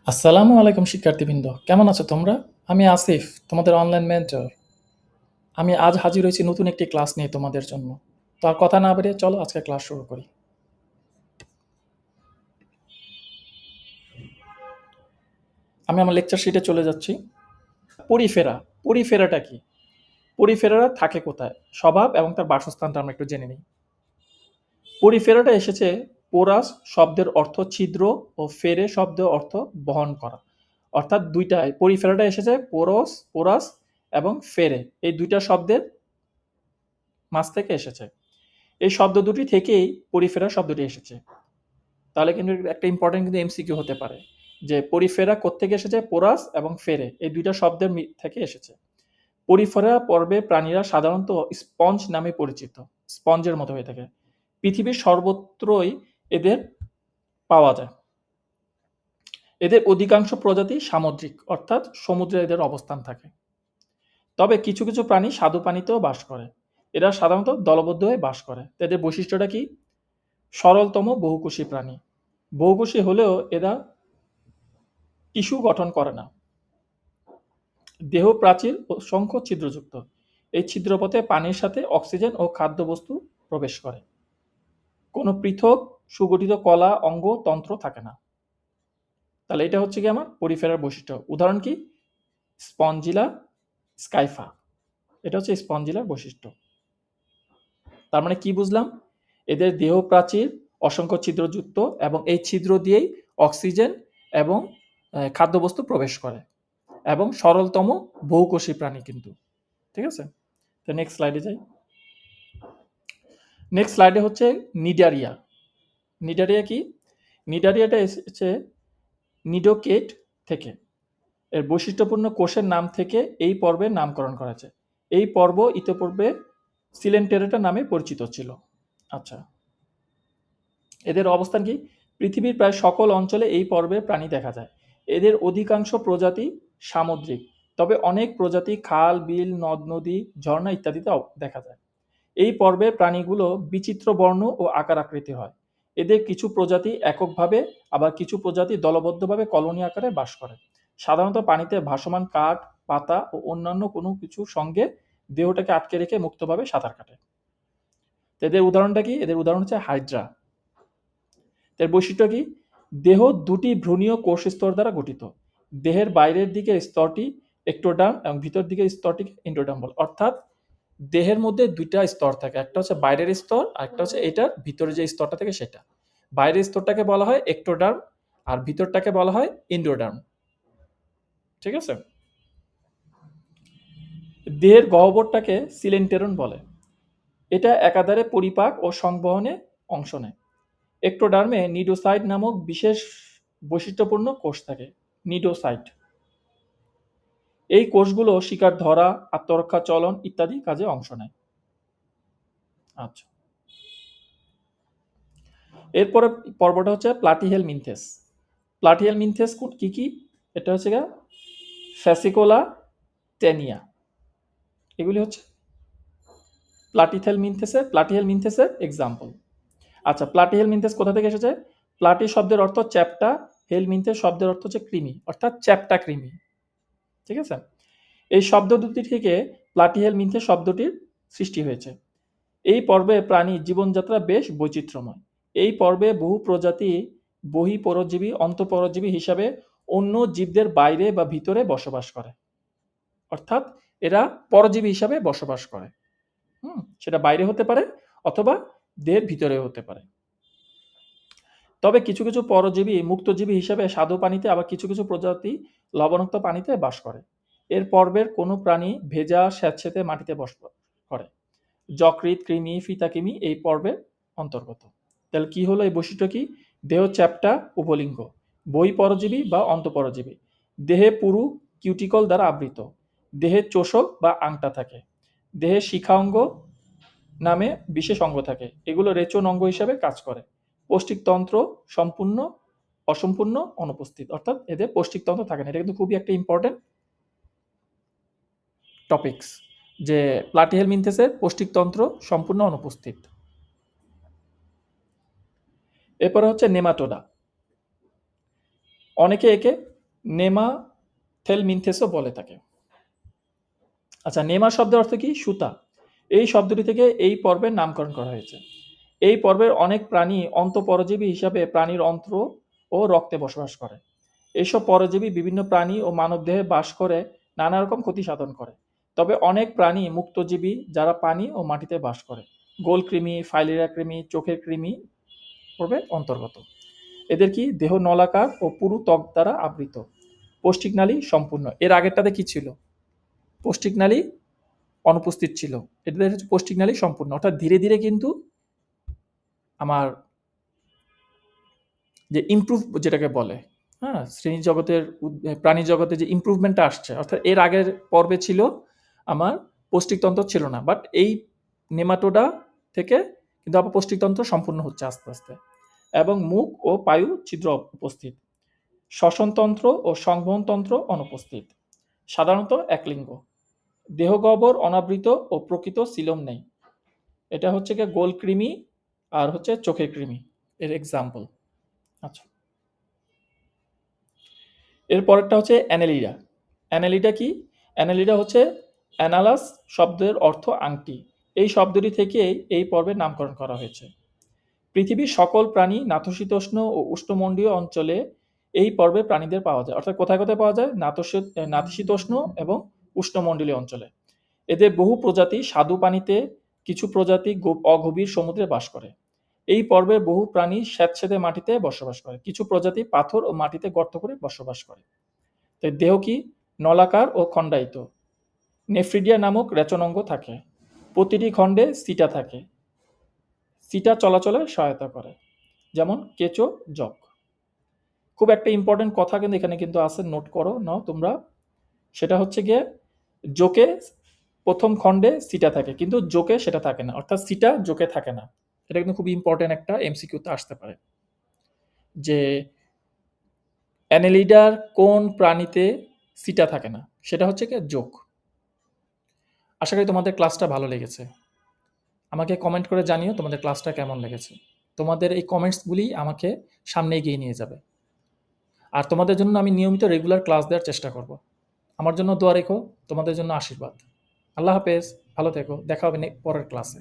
আসসালামু আলাইকুম শিক্ষার্থীবৃন্দ, কেমন আছো তোমরা? আমি আসিফ, তোমাদের অনলাইন মেন্টর। আমি আজ হাজির হয়েছি নতুন একটি ক্লাস নিয়ে তোমাদের জন্য। তো আর কথা না বেরিয়ে চলো আজকে ক্লাস শুরু করি। আমি আমার লেকচার শিটে চলে যাচ্ছি। পরিফেরা, পরিফেরাটা কি? পরিফেরারা থাকে কোথায়? স্বভাব এবং তার বাসস্থানটা আমরা একটু জেনে নিই। পরিফেরাটা এসেছে পোরাস শব্দের অর্থ ছিদ্র ও ফেরে শব্দের অর্থ বহন করা। অর্থাৎ দুইটাই পরিফেরাটা এসেছে পোরাস এবং ফেরে, এই দুইটা শব্দের মাঝ থেকে এসেছে। এই শব্দ দুটি থেকেই পরিফেরা শব্দটি এসেছে। তাহলে কিন্তু একটা ইম্পর্টেন্ট কিন্তু এমসিকিউ হতে পারে যে পরিফেরা কোত্থেকে এসেছে? পোরাস এবং ফেরে এই দুইটা শব্দের থেকে এসেছে। পরিফেরা পর্বে প্রাণীরা সাধারণত স্পঞ্জ নামে পরিচিত, স্পঞ্জের মতো হয়ে থাকে। পৃথিবীর সর্বত্রই এদের পাওয়া যায়। এদের অধিকাংশ প্রজাতি সামুদ্রিক, অর্থাৎ সমুদ্রে এদের অবস্থান থাকে। তবে কিছু কিছু প্রাণী স্বাদু পানিতেও বাস করে। এরা সাধারণত দলবদ্ধ হয়ে বাস করে। তো এদের বৈশিষ্ট্যটা কি? সরলতম বহুকোষী প্রাণী। বহুকোষী হলেও এরা টিস্যু গঠন করে না। দেহ প্রাচীর অসংখ্য ছিদ্রযুক্ত। এই ছিদ্রপথে পানির সাথে অক্সিজেন ও খাদ্যবস্তু প্রবেশ করে। কোনো পৃথক সুগঠিত কলা, অঙ্গ, তন্ত্র থাকে না। তাহলে এটা হচ্ছে কি আমার পরিফেরার বৈশিষ্ট্য। উদাহরণ কি? স্পঞ্জিলা স্কাইফা, এটা হচ্ছে স্পঞ্জিলার বৈশিষ্ট্য। তার মানে কি বুঝলাম? এদের দেহ প্রাচীর অসংখ্য ছিদ্রযুক্ত এবং এই ছিদ্র দিয়েই অক্সিজেন এবং খাদ্যবস্তু প্রবেশ করে এবং সরলতম বহুকোষী প্রাণী কিন্তু। ঠিক আছে? তো নেক্সট স্লাইডে যাই। নেক্সট স্লাইডে হচ্ছে নিডারিয়া। নিডারিয়া কি? নিডারিয়াটা এসেছে নিডোকেট থেকে। এর বৈশিষ্ট্যপূর্ণ কোষের নাম থেকে এই পর্বের নামকরণ করা হয়েছে। এই পর্ব ইতিপূর্বে সিলেন্টেরেটা নামে পরিচিত ছিল। আচ্ছা, এদের অবস্থান কি? পৃথিবীর প্রায় সকল অঞ্চলে এই পর্বের প্রাণী দেখা যায়। এদের অধিকাংশ প্রজাতি সামুদ্রিক, তবে অনেক প্রজাতি খাল, বিল, নদ-নদী, ঝর্ণা ইত্যাদিতে দেখা যায়। এই পর্বের প্রাণীগুলো বিচিত্র বর্ণ ও আকার আকৃতি হয়। এদের কিছু প্রজাতি এককভাবে, আবার কিছু প্রজাতি দলবদ্ধভাবে কলোনি আকারে বাস করে। সাধারণত পানিতে ভাসমান কাঠ, পাতা ও অন্যান্য কোনো কিছুর সঙ্গে দেহটাকে আটকে রেখে মুক্তভাবে সাঁতার কাটে। এদের উদাহরণটা কি? এদের উদাহরণ হচ্ছে হাইড্রা। এর বৈশিষ্ট্য কি? দেহ দুটি ভ্রূণীয় কোষ স্তর দ্বারা গঠিত। দেহের বাইরের দিকের স্তরটি একটোডার্ম এবং ভিতর দিকের স্তরটিকে এন্ডোডার্ম বলে। অর্থাৎ দেহের মধ্যে দুইটা স্তর থাকে, একটা হচ্ছে বাইরের স্তর আর একটা হচ্ছে এটার ভিতরে যে স্তরটা থাকে সেটা। বাইরের স্তরটাকে বলা হয় একটোডার্ম আর ভিতরটাকে বলা হয় এন্ডোডার্ম। ঠিক আছে? দেহের গহ্বরটাকে সিলেন্টেরন বলে। এটা একাধারে পরিপাক ও সংবহনে অংশ নেয়। একটোডার্মে নিডোসাইট নামক বিশেষ বৈশিষ্ট্যপূর্ণ কোষ থাকে। নিডোসাইট। এই কোষগুলো শিকার ধরা, আত্মরক্ষা, চলন ইত্যাদি কাজে অংশ নেয়। আচ্ছা, এরপরে পর্বটা হচ্ছে প্লাটিহেলমিনথেস। প্লাটিহেলমিনথেস কি কি? এটা হচ্ছে গা ফ্যাসিকোলা, টেনিয়া, এগুলি হচ্ছে প্লাটিহেলমিনথেসের এক্সাম্পল। আচ্ছা, প্লাটিহেলমিনথেস কোথা থেকে এসেছে? প্লাটি শব্দের অর্থ চ্যাপ্টা, হেলমিনথেস শব্দের অর্থ হচ্ছে কৃমি, অর্থাৎ চ্যাপ্টা কৃমি। ঠিক আছে? এই শব্দ দুটি থেকে প্লাটিহেলমিনথেস শব্দটির সৃষ্টি হয়েছে। এই পর্বে প্রাণীর জীবনযাত্রা বেশ বৈচিত্র্যময়। এই পর্বে বহু প্রজাতি বহিঃপরজীবী, অন্তঃপরজীবী হিসাবে অন্য জীবদের বাইরে বা ভিতরে বসবাস করে। অর্থাৎ এরা পরজীবী হিসাবে বসবাস করে। সেটা বাইরে হতে পারে অথবা দেহের ভিতরেও হতে পারে। তবে কিছু কিছু পরজীবী মুক্তজীবী হিসাবে স্বাদু পানিতে, আবার কিছু কিছু প্রজাতি লবণাক্ত পানিতে বাস করে। এর পর্বের কোনো প্রাণী ভেজা স্যাঁতসেঁতে মাটিতে বসবাস করে। যকৃৎ, কৃমি, ফিতাকৃমি এই পর্বের অন্তর্গত। তাহলে কি হলো এই বৈশিষ্ট্য কি? দেহ চ্যাপ্টা, উভলিঙ্গ, বহিঃপরজীবী বা অন্তঃপরজীবী, দেহে পুরু কিউটিকল দ্বারা আবৃত, দেহে চোষক বা আংটা থাকে, দেহে শিখা অঙ্গ নামে বিশেষ অঙ্গ থাকে, এগুলো রেচন অঙ্গ হিসাবে কাজ করে। পৌষ্টিকতন্ত্র সম্পূর্ণ, অসম্পূর্ণ, অনুপস্থিত, অর্থাৎ এদের পৌষ্টিকতন্ত্র থাকে না। এটা কিন্তু খুবই একটা ইম্পর্টেন্ট টপিকস যে প্লাটিহেলমিনথেসের পৌষ্টিকতন্ত্র সম্পূর্ণ অনুপস্থিত। এরপরে হচ্ছে নেমাটোডা। অনেকে একে নেমাথেলমিনথেসও বলে তাকে। আচ্ছা, নেমা শব্দের অর্থ কি? সুতা। এই শব্দটি থেকে এই পর্বের নামকরণ করা হয়েছে। এই পর্বের অনেক প্রাণী অন্তঃপরজীবী হিসাবে প্রাণীর অন্ত্র ও রক্তে বসবাস করে। এইসব পরজীবী বিভিন্ন প্রাণী ও মানবদেহে বাস করে নানা রকম ক্ষতি সাধন করে। তবে অনেক প্রাণী মুক্তজীবী যারা পানি ও মাটিতে বাস করে। গোলকৃমি, ফাইলেরিয়া কৃমি, চোখের কৃমি পর্বে অন্তর্গত। এদের কি দেহ নলাকার ও পুরু ত্বক দ্বারা আবৃত। পৌষ্টিকনালী সম্পূর্ণ। এর আগেরটাতে কি ছিল? পৌষ্টিকনালী অনুপস্থিত ছিল। এদের হচ্ছে পৌষ্টিকনালী সম্পূর্ণ, অর্থাৎ ধীরে ধীরে কিন্তু আমার যে ইমপ্রুভ যেটাকে বলে, হ্যাঁ, শ্রেণী জগতের প্রাণী জগতে যে ইমপ্রুভমেন্টটা আসছে, অর্থাৎ এর আগের পর্বে ছিল আমার পৌষ্টিকতন্ত্র ছিল না, বাট এই নেমাটোডা থেকে কিন্তু আবার পৌষ্টিকতন্ত্র সম্পূর্ণ হচ্ছে আস্তে আস্তে। এবং মুখ ও পায়ু ছিদ্র উপস্থিত। শ্বসনতন্ত্র ও সংবহনতন্ত্র অনুপস্থিত। সাধারণত একলিঙ্গ। দেহগহ্বর অনাবৃত ও প্রকৃত সিলোম নেই। এটা হচ্ছে গিয়ে গোল কৃমি আর হচ্ছে চোখের কৃমি এর এক্সাম্পল। আচ্ছা, এর পরেরটা হচ্ছে অ্যানেলিডা। অ্যানেলিডা কি? অ্যানেলিডা হচ্ছে অ্যানালাস শব্দের অর্থ আংটি। এই শব্দটি থেকেই এই পর্বের নামকরণ করা হয়েছে। পৃথিবীর সকল প্রাণী নাতিশীতোষ্ণ ও উষ্ণমণ্ডলীয় অঞ্চলে এই পর্বে প্রাণীদের পাওয়া যায়। অর্থাৎ কোথায় কোথায় পাওয়া যায়? নাতিশীতোষ্ণ এবং উষ্ণমণ্ডলীয় অঞ্চলে। এদের বহু প্রজাতি স্বাদু পানিতে, কিছু প্রজাতি অগভীর সমুদ্রে বাস করে। এই পর্বে বহু প্রাণী স্যাঁতসেঁতে মাটিতে বসবাস করে। কিছু প্রজাতি পাথর ও মাটিতে গর্ত করে বসবাস করে। তাই দেহ কি? নলাকার ও খণ্ডায়িত। নেফ্রিডিয়া নামক রেচনাঙ্গ থাকে। প্রতিটি খণ্ডে সিটা থাকে। সিটা চলাচলে সহায়তা করে, যেমন কেঁচো, জক। খুব একটা ইম্পর্টেন্ট কথা কিন্তু এখানে কিন্তু আছে, নোট করো নাও তোমরা। সেটা হচ্ছে গিয়ে জোকে প্রথম খণ্ডে সিটা থাকে, কিন্তু জোকে সেটা থাকে না, অর্থাৎ সিটা জোকে থাকে না। এটা কিন্তু খুব ইম্পর্টেন্ট, একটা এমসিকিউতে আসতে পারে যে অ্যানেলিডার কোন প্রাণীতে সিটা থাকে না, সেটা হচ্ছে কি জোক। আশা করি তোমাদের ক্লাসটা ভালো লেগেছে। আমাকে কমেন্ট করে জানিও তোমাদের ক্লাসটা কেমন লেগেছে। তোমাদের এই কমেন্টসগুলি আমাকে সামনে এগিয়ে নিয়ে যাবে। আর তোমাদের জন্য আমি নিয়মিত রেগুলার ক্লাস দেওয়ার চেষ্টা করব। আমার জন্য দোয়া রেখো, তোমাদের জন্য আশীর্বাদ। আল্লাহ হাফেজ, ভালো থেকো, দেখা হবে পরের ক্লাসে।